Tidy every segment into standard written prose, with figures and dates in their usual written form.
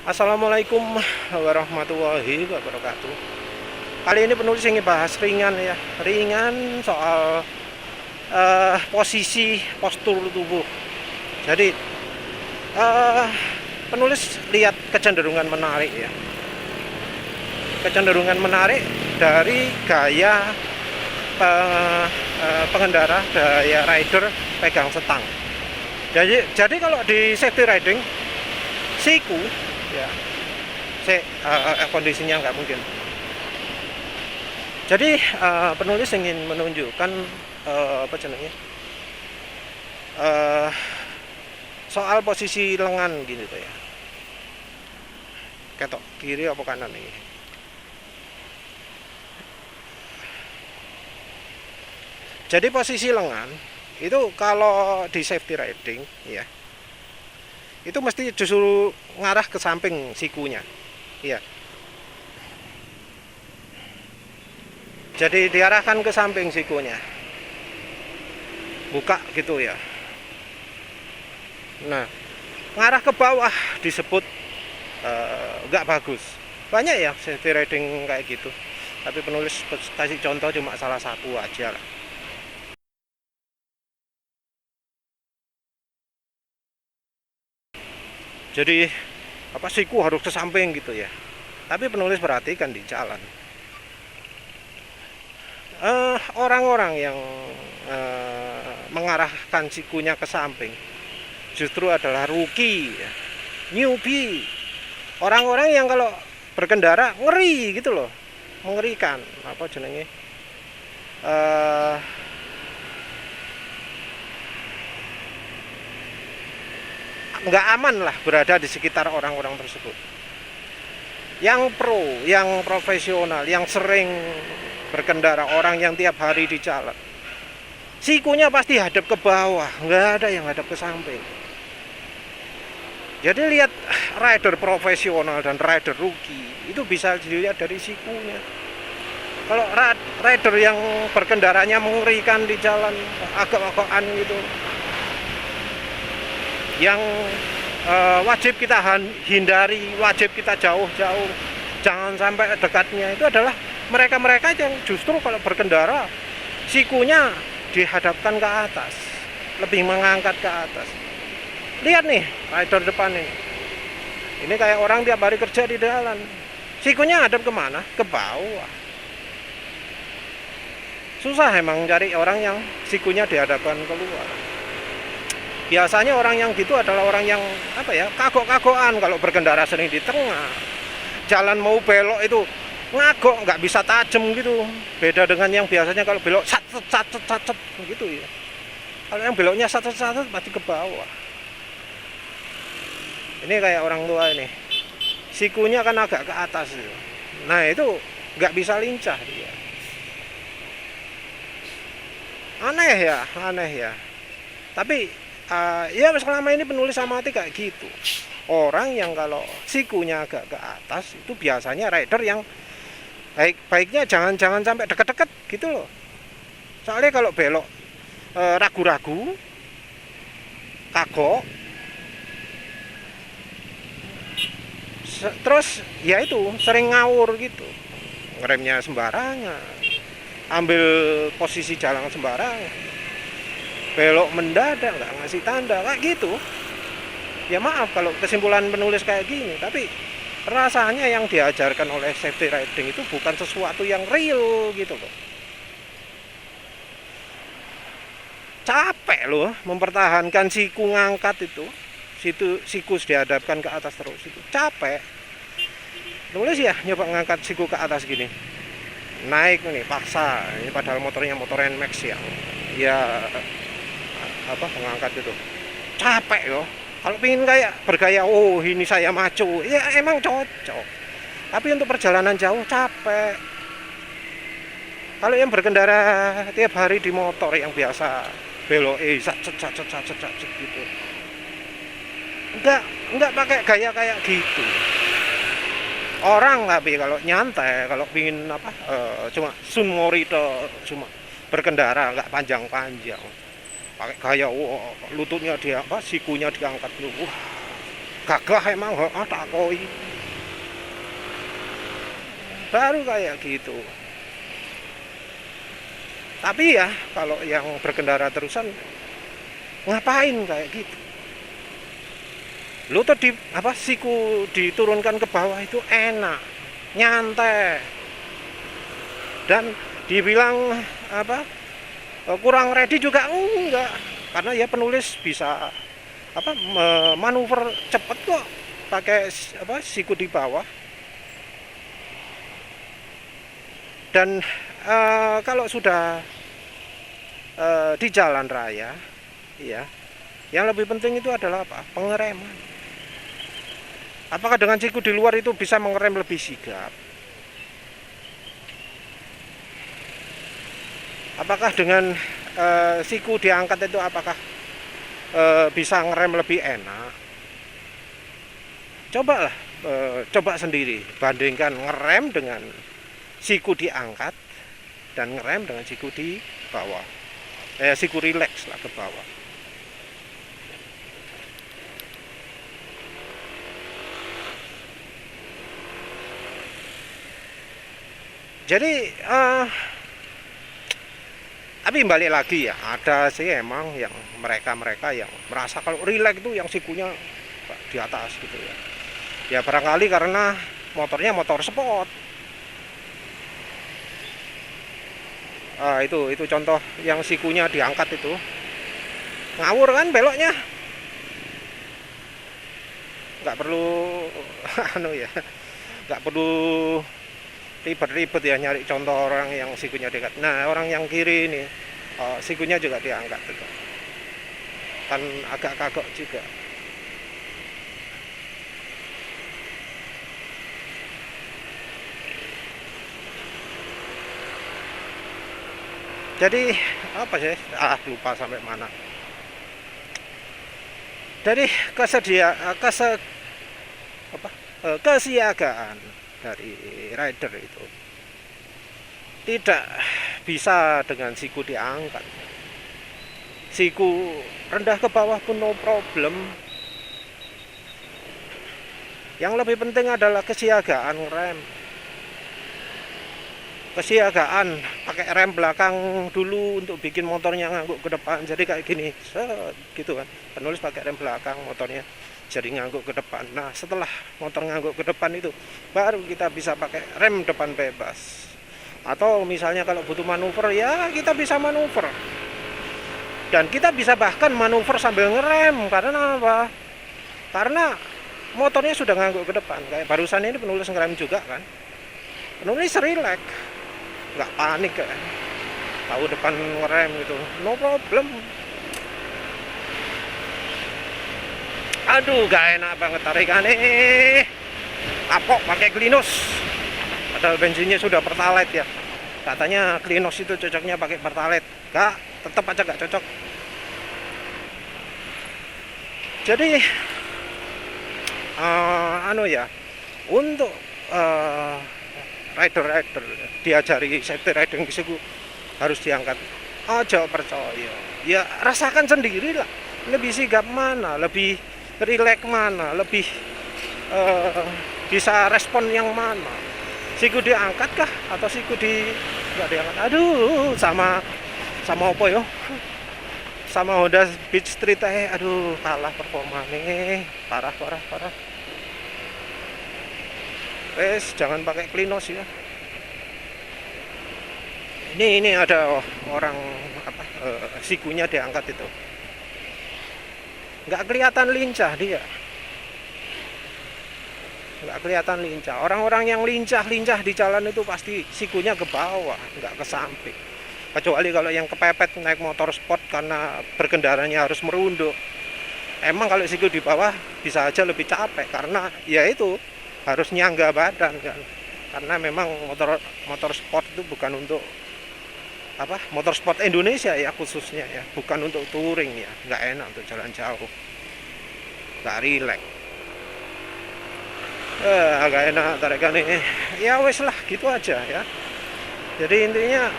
Assalamualaikum warahmatullahi wabarakatuh. Kali ini penulis ingin bahas ringan ya, ringan soal posisi postur tubuh. Jadi penulis lihat kecenderungan menarik ya, kecenderungan menarik dari gaya pengendara, gaya rider pegang setang. Jadi kalau di safety riding siku ya, kondisinya nggak mungkin. Jadi penulis ingin menunjukkan apa namanya, soal posisi lengan gitu ya, ketok kiri apa kanan ini. Jadi posisi lengan itu kalau di safety riding ya, itu mesti justru ngarah ke samping sikunya ya. Jadi diarahkan ke samping sikunya, buka gitu ya. Nah, ngarah ke bawah disebut nggak bagus. Banyak ya safety riding kayak gitu, tapi penulis kasih contoh cuma salah satu aja lah. Jadi apa, siku harus ke samping gitu ya. Tapi penulis perhatikan di jalan, orang-orang yang mengarahkan sikunya ke samping justru adalah rookie ya, newbie, orang-orang yang kalau berkendara ngeri gitu loh, mengerikan, apa jenenge, nggak aman lah berada di sekitar orang-orang tersebut. Yang pro, yang profesional, yang sering berkendara, orang yang tiap hari di jalan, sikunya pasti hadap ke bawah, nggak ada yang hadap ke samping. Jadi lihat rider profesional dan rider rookie itu bisa dilihat dari sikunya. Kalau rider yang berkendaranya mengerikan di jalan, agak-agakan gitu, yang wajib kita hindari, wajib kita jauh-jauh, jangan sampai dekatnya, itu adalah mereka-mereka yang justru kalau berkendara sikunya dihadapkan ke atas, lebih mengangkat ke atas. Lihat nih rider depan ini kayak orang tiap hari kerja di jalan, sikunya hadap kemana? Ke bawah. Susah emang cari orang yang sikunya dihadapkan keluar. Biasanya orang yang gitu adalah orang yang apa ya, kagok-kagokan kalau berkendara, sering di tengah jalan mau belok itu ngagok, nggak bisa tajam gitu. Beda dengan yang biasanya kalau belok sat gitu ya. Kalau yang beloknya sat pasti ke bawah. Ini kayak orang tua ini, sikunya kan agak ke atas gitu. Nah itu nggak bisa lincah dia. Aneh ya. Tapi ya selama ini penulis amati kayak gitu. Orang yang kalau sikunya agak ke atas itu biasanya rider yang baiknya jangan sampai deket-deket gitu loh. Soalnya kalau belok ragu-ragu, kagok, terus ya itu sering ngawur gitu, ngeremnya sembarangan, ambil posisi jalan sembarangan, belok mendadak, nggak ngasih tanda kayak gitu. Ya maaf kalau kesimpulan penulis kayak gini, tapi rasanya yang diajarkan oleh safety riding itu bukan sesuatu yang real gitu loh. Capek loh mempertahankan siku ngangkat itu, siku dihadapkan ke atas terus, itu capek. Penulis ya nyoba ngangkat siku ke atas gini, naik nih paksa, ini padahal motornya motor NMAX ya apa, mengangkat itu capek loh. Kalau pingin kayak bergaya, oh ini saya maco, ya emang cocok, tapi untuk perjalanan jauh capek. Kalau yang berkendara tiap hari di motor yang biasa belok gitu, enggak pakai gaya kayak gitu. Orang tapi kalau nyantai, kalau pingin apa, cuma sunmori cuma berkendara nggak panjang-panjang, pakai gaya lututnya dia apa, sikunya diangkat dulu, wah gagah emang, takoi baru kayak gitu. Tapi ya kalau yang berkendara terusan ngapain kayak gitu. Lu tadi siku diturunkan ke bawah itu enak, nyantai, dan dibilang kurang ready juga enggak, karena ya penulis bisa manuver cepet kok pakai siku di bawah. Dan kalau sudah di jalan raya, ya, yang lebih penting itu adalah pengereman. Apakah dengan siku di luar itu bisa mengerem lebih sigap? Apakah dengan siku diangkat itu apakah bisa ngerem lebih enak? Cobalah, coba sendiri, bandingkan ngerem dengan siku diangkat dan ngerem dengan siku di bawah. Siku relax lah ke bawah. Jadi tapi balik lagi ya, ada sih emang yang mereka yang merasa kalau relax itu yang sikunya di atas gitu ya. Ya barangkali karena motornya motor sport. Itu contoh yang sikunya diangkat itu. Ngawur kan beloknya. Nggak perlu nggak perlu ribet-ribet ya nyari contoh orang yang sikunya diangkat. Nah, orang yang kiri ini sikunya juga diangkat itu. Kan agak kagok juga. Jadi apa sih? Lupa sampai mana. Dari kesiagaan dari rider itu tidak bisa dengan siku diangkat. Siku rendah ke bawah pun no problem. Yang lebih penting adalah kesiagaan rem. Kesiagaan pakai rem belakang dulu untuk bikin motornya ngangguk ke depan, jadi kayak gini gitu kan. Penulis pakai rem belakang, motornya jadi ngangguk ke depan. Nah, setelah motor ngangguk ke depan itu baru kita bisa pakai rem depan bebas. Atau misalnya kalau butuh manuver, ya kita bisa manuver, dan kita bisa bahkan manuver sambil ngerem. Karena apa? Karena motornya sudah ngangguk ke depan. Kayak barusan ini penulis ngerem juga kan, penulis relax, nggak panik kan, tahu depan ngerem gitu, no problem. Aduh, gak enak banget tarikannya, kapok pakai Klinos, padahal bensinnya sudah Pertalite ya. Katanya Klinos itu cocoknya pakai Pertalite, tetap aja gak cocok. Jadi untuk rider diajari safety riding siku harus diangkat, aja percaya ya, rasakan sendiri lah, lebih sigap mana, lebih relax mana, lebih bisa respon yang mana, siku diangkat kah atau siku nggak diangkat. Aduh, sama apa yo, sama Honda Beat Street aduh, kalah performanya, parah. Wes, jangan pakai Klinos ya. Ini ada orang sikunya diangkat itu, nggak kelihatan lincah dia, nggak kelihatan lincah. Orang-orang yang lincah di jalan itu pasti sikunya ke bawah, nggak ke samping. Kecuali kalau yang kepepet naik motor sport karena berkendaranya harus merunduk. Emang kalau siku di bawah bisa aja lebih capek, karena ya itu harus nyangga badan kan. Karena memang motor sport itu bukan untuk motor sport Indonesia ya khususnya ya, bukan untuk touring ya, nggak enak untuk jalan jauh, nggak relax. Agak enak tarikan ini. Ya wes lah, gitu aja ya. Jadi intinya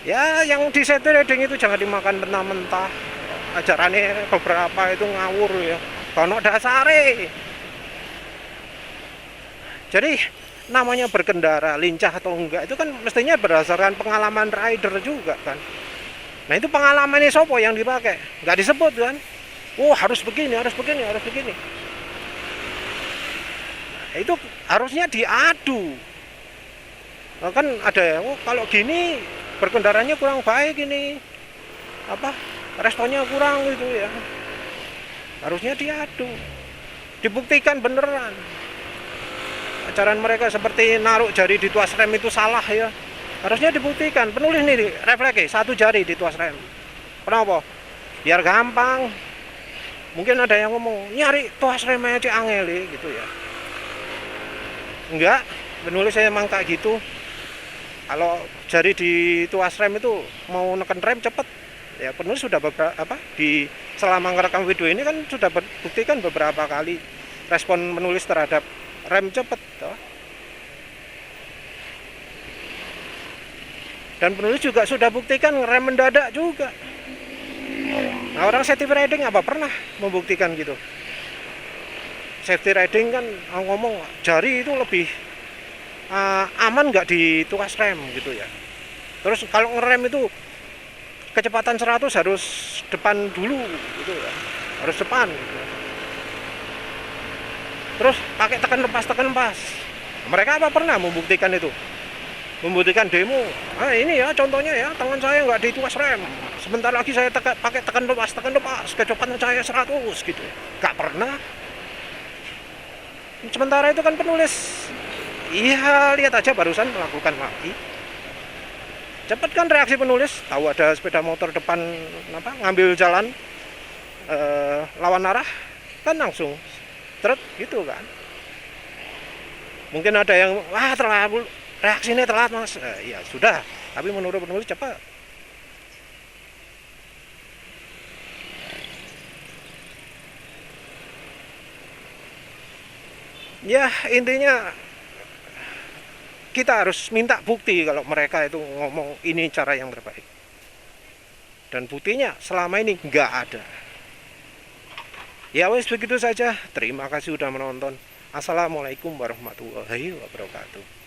ya yang di safety riding itu jangan dimakan mentah-mentah. ajarannya beberapa itu ngawur ya, kono dasare. Jadi namanya berkendara lincah atau enggak itu kan mestinya berdasarkan pengalaman rider juga kan. Nah itu pengalamannya sopo yang dipakai, nggak disebut kan. Oh harus begini, harus begini, harus begini. Nah, itu harusnya diadu. Nah, kan ada ya, oh kalau gini berkendaranya kurang baik ini, apa responnya kurang gitu ya. Harusnya diadu, dibuktikan beneran. Ajaran mereka seperti naruh jari di tuas rem itu salah ya. Harusnya dibuktikan. Penulis nih refleks satu jari di tuas rem. Kenapa? Biar gampang. Mungkin ada yang ngomong nyari tuas rem aja angel gitu ya. Enggak, penulis saya emang kayak gitu. Kalau jari di tuas rem itu mau neken rem cepet. Ya penulis sudah beberapa di selama ngerekam video ini kan sudah buktikan beberapa kali respon penulis terhadap rem cepet toh. Dan penulis juga sudah buktikan rem mendadak juga. Nah orang safety riding apa pernah membuktikan gitu. Safety riding kan ngomong jari itu lebih aman nggak di tuas rem gitu ya. Terus kalau ngerem itu kecepatan 100 harus depan dulu gitu ya, harus depan gitu. Terus pakai tekan lepas. Mereka apa pernah membuktikan itu? Membuktikan demo. Ini ya contohnya ya, tangan saya nggak di tuas rem. Sebentar lagi saya pakai tekan lepas, kecepatan saya 100 gitu. Nggak pernah. Sementara itu kan penulis, iya lihat aja barusan melakukan lagi. Cepat kan reaksi penulis, tahu ada sepeda motor depan ngambil jalan lawan arah, kan langsung truk gitu kan. Mungkin ada yang terlalu reaksinya telat mas, ya sudah, tapi menurut penulis cepat. Ya intinya kita harus minta bukti kalau mereka itu ngomong ini cara yang terbaik, dan buktinya selama ini nggak ada. Ya wes begitu saja, terima kasih sudah menonton. Assalamualaikum warahmatullahi wabarakatuh.